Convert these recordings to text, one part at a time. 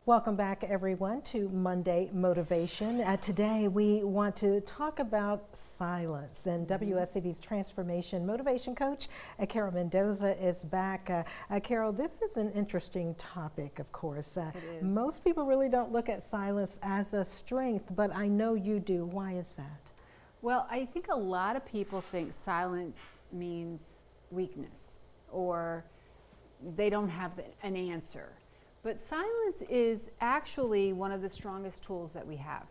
Welcome back, everyone, to Monday Motivation. Today, we want to talk about silence. And WSCV's Transformation Motivation Coach, Carol Mendoza, is back. Carol, this is an interesting topic, of course. It is. Most people really don't look at silence as a strength, but I know you do. Why is that? Well, I think a lot of people think silence means weakness or they don't have an answer. But silence is actually one of the strongest tools that we have.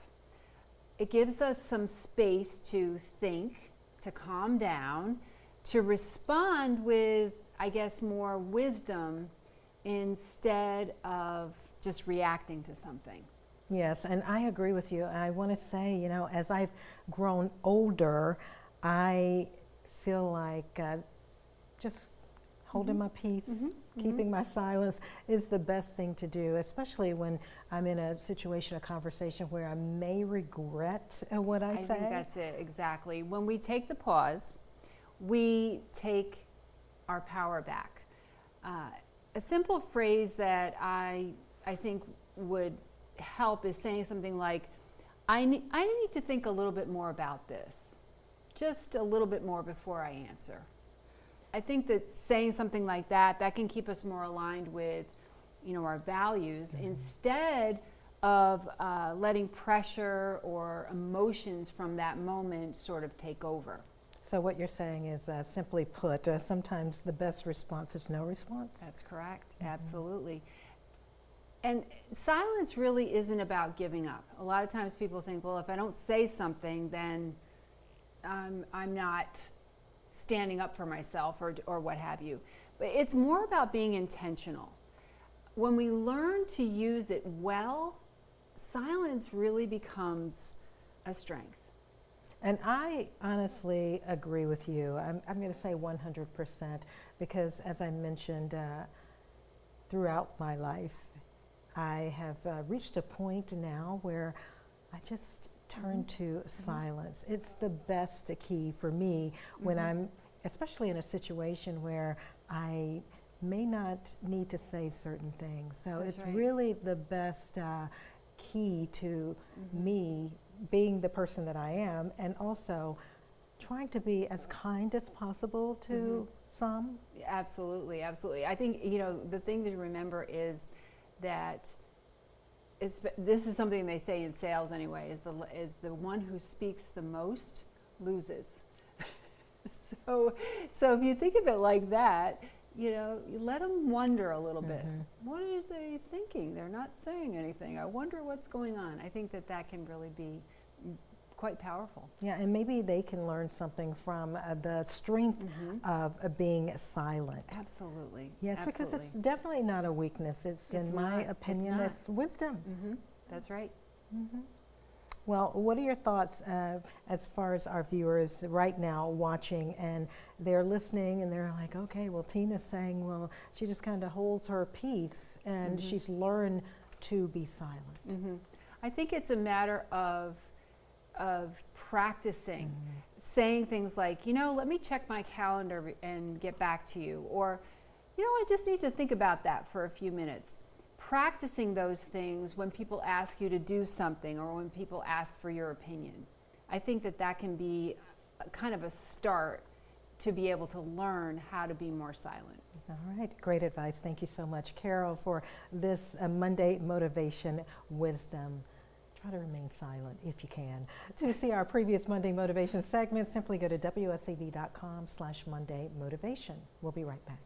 It gives us some space to think, to calm down, to respond with, I guess, more wisdom instead of just reacting to something. Yes, and I agree with you. I want to say, as I've grown older, I feel like just holding my peace, keeping my silence is the best thing to do, especially when I'm in a situation, a conversation where I may regret what I say. I think that's it, exactly. When we take the pause, we take our power back. A simple phrase that I think would help is saying something like, I need to think a little bit more about this, just a little bit more before I answer. I think that saying something like that can keep us more aligned with, our values instead of letting pressure or emotions from that moment sort of take over. So what you're saying is, simply put, sometimes the best response is no response? That's correct, absolutely. And silence really isn't about giving up. A lot of times people think, well, if I don't say something, then I'm not standing up for myself or what have you. But it's more about being intentional. When we learn to use it well, silence really becomes a strength. And I honestly agree with you. I'm going to say 100% because, as I mentioned, throughout my life, I have reached a point now where I just turn to silence. It's the best key for me when I'm, especially in a situation where I may not need to say certain things. So That's it's right. really the best key to me being the person that I am, and also trying to be as kind as possible to some. Absolutely, absolutely. I think, the thing to remember is that this is something they say in sales anyway, is the one who speaks the most loses. So if you think of it like that, you let them wonder a little bit. What are they thinking? They're not saying anything. I wonder what's going on. I think that can really be quite powerful. Yeah, and maybe they can learn something from the strength of being silent. Absolutely. Yes, absolutely. because it's definitely not a weakness. It's in my opinion, it's wisdom. That's right. Well, what are your thoughts as far as our viewers right now watching and they're listening and they're like, okay, well, Tina's saying, well, she just kind of holds her peace and she's learned to be silent. I think it's a matter of practicing, saying things like, let me check my calendar and get back to you, or, I just need to think about that for a few minutes. Practicing those things when people ask you to do something or when people ask for your opinion. I think that can be kind of a start to be able to learn how to be more silent. All right, great advice. Thank you so much, Carol, for this Monday Motivation Wisdom. Try to remain silent if you can. To see our previous Monday Motivation segments, simply go to WSCV.com/Monday Motivation. We'll be right back.